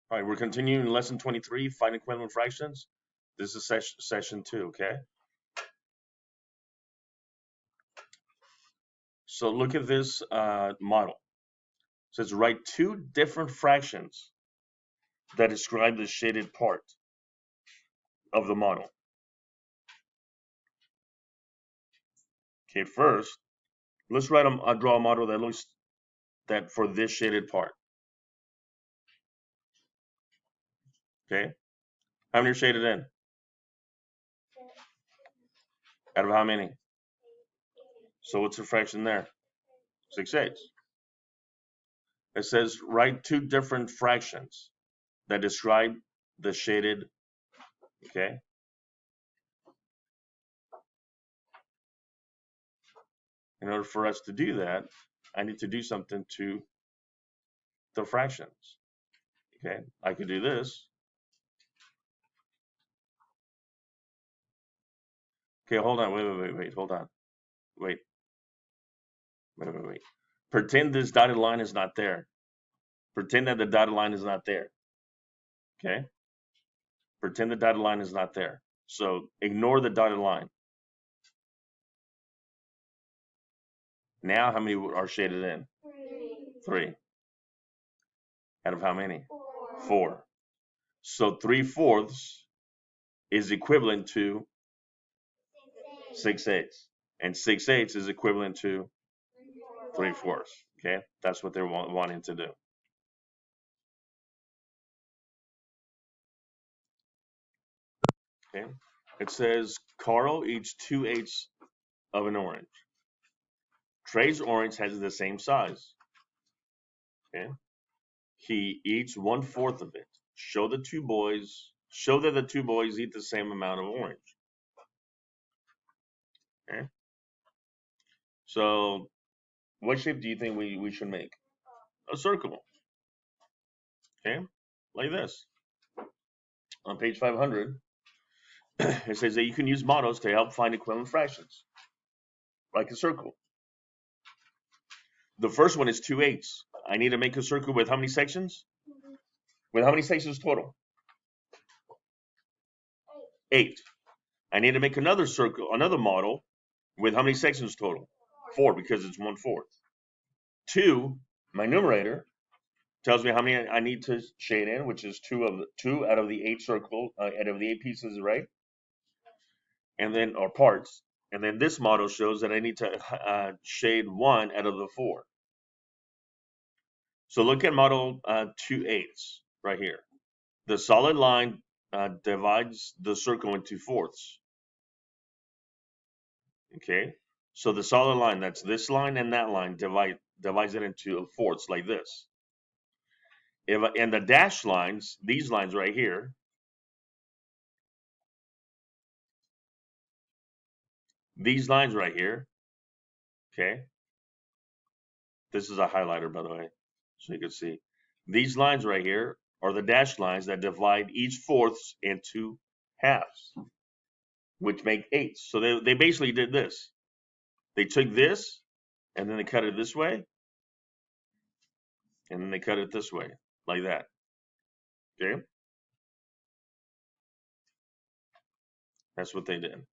All right, we're continuing lesson 23, find equivalent fractions. This is session 2, okay? So look at this model. It says write two different fractions that describe the shaded part of the model. Okay, first, let's draw a model that looks that for this shaded part. Okay, how many are shaded in? Out of how many? So what's the fraction there? 6/8. It says write two different fractions that describe the shaded, okay? In order for us to do that, I need to do something to the fractions. Okay, I could do this. Okay, hold on, wait, hold on. Wait. Pretend this dotted line is not there. Pretend that the dotted line is not there. Okay? Pretend the dotted line is not there. So ignore the dotted line. Now how many are shaded in? Three. Out of how many? Four. So 3/4 is equivalent to 6/8. And 6/8 is equivalent to 3/4. Okay? That's what they're wanting to do. Okay? It says Carl eats 2/8 of an orange. Trey's orange has the same size. Okay? He eats 1/4 of it. Show that the two boys eat the same amount of orange. Okay? So what shape do you think we should make? A circle. Okay? Like this. On page 500, it says that you can use models to help find equivalent fractions. Like a circle. The first one is 2/8. I need to make a circle with how many sections? With how many sections total? 8. I need to make another circle, another model with how many sections total? 4, because it's 1/4. 2, my numerator, tells me how many I need to shade in, which is two out of the 8 circle, out of the 8 pieces, right? And then, or parts. And then this model shows that I need to shade 1 out of the 4. So look at model 2/8 right here. The solid line divides the circle into fourths. Okay, so the solid line, that's this line and that line, divides it into fourths like this. And the dashed lines, these lines right here, these lines right here, okay, this is a highlighter, by the way, so you can see. These lines right here are the dashed lines that divide each fourths into halves, which make eighths. So they basically did this. They took this, and then they cut it this way, and then they cut it this way, like that. Okay? That's what they did.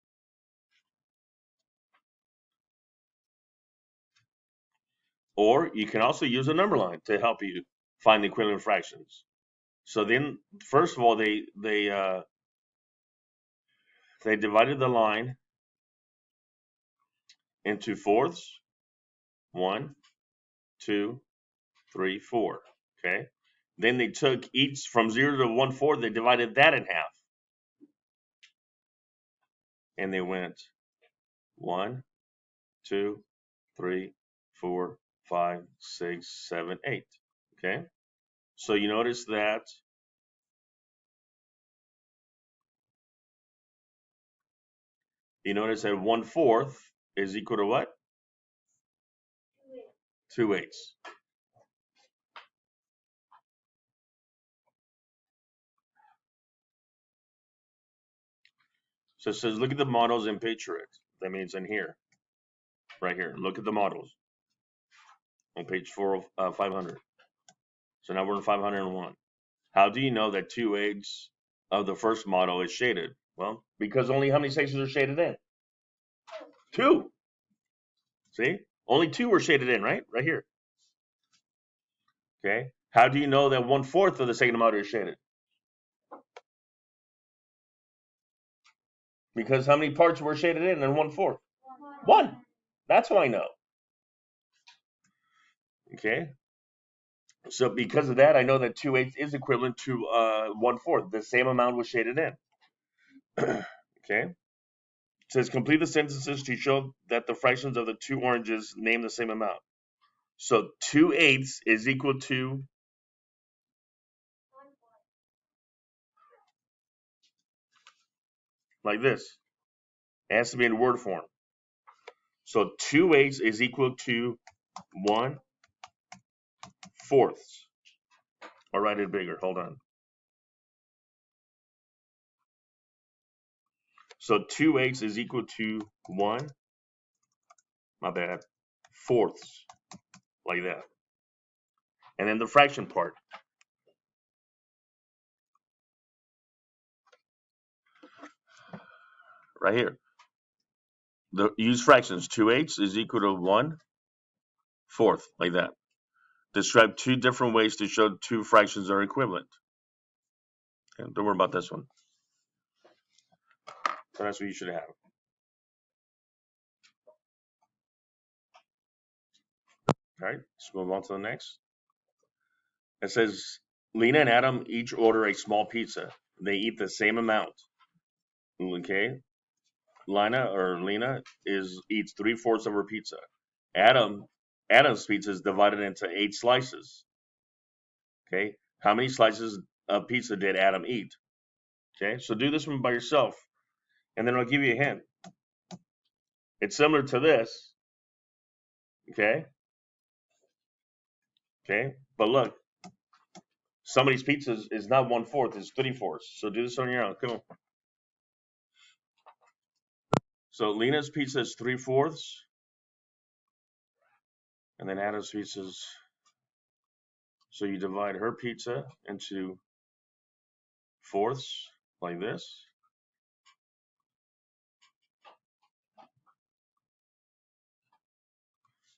Or you can also use a number line to help you find the equivalent fractions. So then, first of all, they divided the line into fourths. 1, 2, 3, 4. Okay. Then they took each from 0 to 1/4. They divided that in half, and they went 1, 2, 3, 4, 5, 6, 7, 8. Okay. So you notice that you notice that 1/4 is equal to what? 2/8. So it says, look at the models and picture it. That means in here, right here. Look at the models on page 500. So now we're in 501. How do you know that 2/8 of the first model is shaded? Well, because only how many sections are shaded in? 2. See? Only 2 were shaded in, right? Right here. Okay. How do you know that 1/4 of the second model is shaded? Because how many parts were shaded in 1/4? 1. That's how I know. Okay. So because of that, I know that 2/8 is equivalent to 1/4. The same amount was shaded in. Okay. It says complete the sentences to show that the fractions of the 2 oranges name the same amount. So 2/8 is equal to like this. It has to be in word form. So 2/8 is equal to 1/4. I'll write it bigger. Hold on. So 2/8 is equal to 1, my bad, fourths, like that. And then the fraction part. Right here. Use fractions. 2/8 is equal to 1/4, like that. Describe 2 different ways to show 2 fractions are equivalent. Okay, don't worry about this one. So that's what you should have. All right, let's move on to the next. It says Lena and Adam each order a small pizza. They eat the same amount. Okay, Lena eats 3/4 of her pizza. Adam's pizza is divided into 8 slices. Okay, how many slices of pizza did Adam eat? Okay, so do this one by yourself, and then I'll give you a hint. It's similar to this. Okay, but look, somebody's pizza is not 1/4; it's 3/4. So do this on your own. Come on. So Lena's pizza is 3/4, and then Adam's pizza is. So you divide her pizza into fourths like this.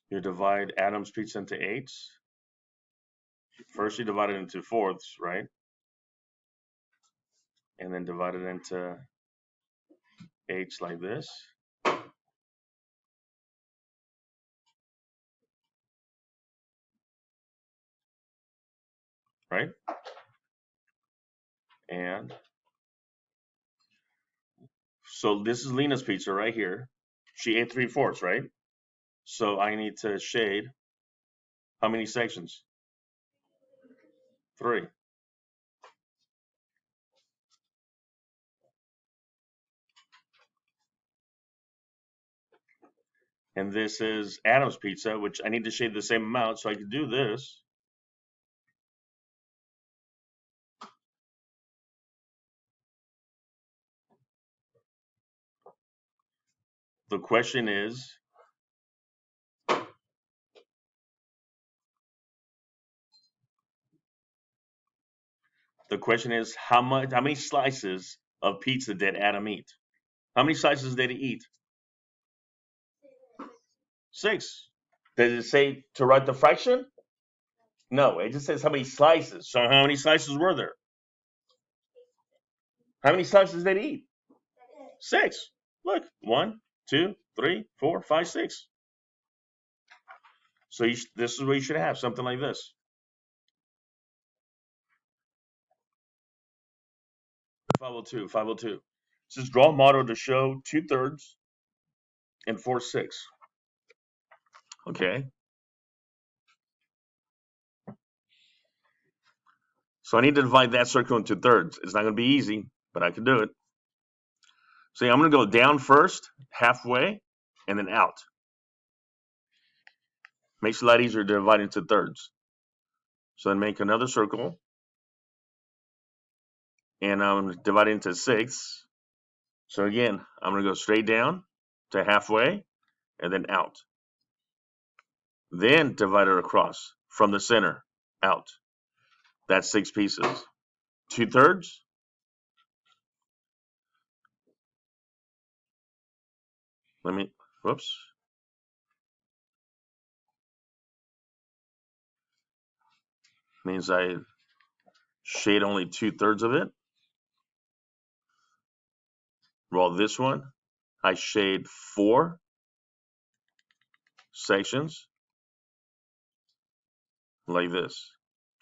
You divide Adam's pizza into 8s. First you divide it into fourths, right? And then divide it into 8s like this. Right? And so this is Lena's pizza right here. She ate 3/4, right? So I need to shade how many sections? 3. And this is Adam's pizza, which I need to shade the same amount, so I can do this. The question is, how many slices of pizza did Adam eat? How many slices did he eat? 6. Does it say to write the fraction? No, it just says how many slices. So how many slices were there? How many slices did he eat? 6. Look, 1, 2, 3, 4, 5, 6. So this is what you should have, something like this. 502, 502. It says draw a model to show 2/3 and 4/6. Okay. So I need to divide that circle into thirds. It's not going to be easy, but I can do it. So I'm going to go down first, halfway, and then out. Makes it a lot easier to divide into thirds. So then make another circle, and I'm dividing into 6. So again, I'm going to go straight down to halfway, and then out. Then divide it across from the center, out. That's 6 pieces. 2/3. Whoops. Means I shade only 2/3 of it. Well, this one, I shade 4 sections like this.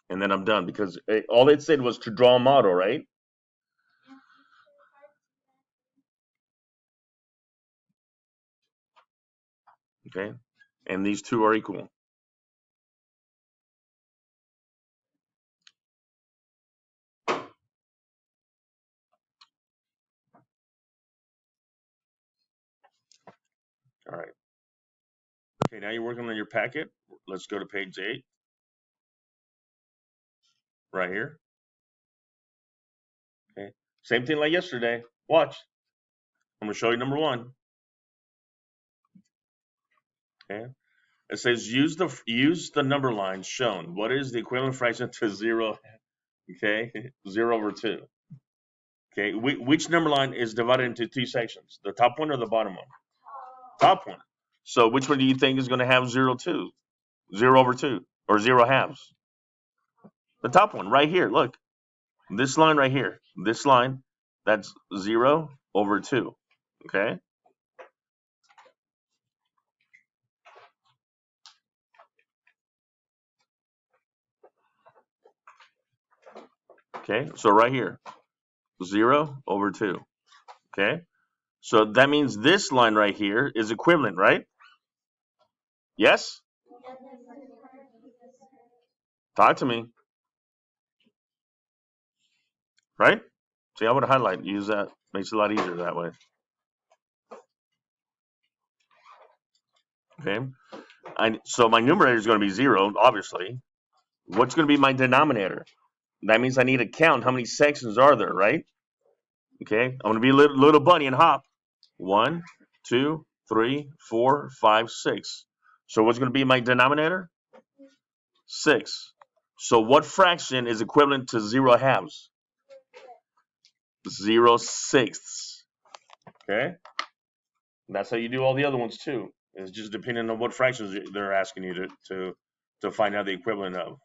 And then I'm done because all it said was to draw a model, right? Okay. And these two are equal. All right. Okay, now you're working on your packet. Let's go to page 8. Right here. Okay. Same thing like yesterday. Watch. I'm going to show you number 1. Okay. It says use the number lines shown. What is the equivalent fraction to 0? Okay. 0/2. Okay. Which number line is divided into 2 sections? The top one or the bottom one? Top one. So which one do you think is going to have 0/2? 0/2 or 0 halves? The top one right here. Look. This line right here. This line, that's 0/2. Okay. Okay. So right here, 0/2. Okay. So that means this line right here is equivalent, right? Yes? Talk to me. Right? See, I would highlight, use that. Makes it a lot easier that way. Okay. So my numerator is going to be 0, obviously. What's going to be my denominator? That means I need to count how many sections are there, right? Okay. I'm going to be a little bunny and hop. 1, 2, 3, 4, 5, 6. So what's going to be my denominator? 6. So what fraction is equivalent to 0 halves? 0/6. Okay. And that's how you do all the other ones too. It's just depending on what fractions they're asking you to find out the equivalent of.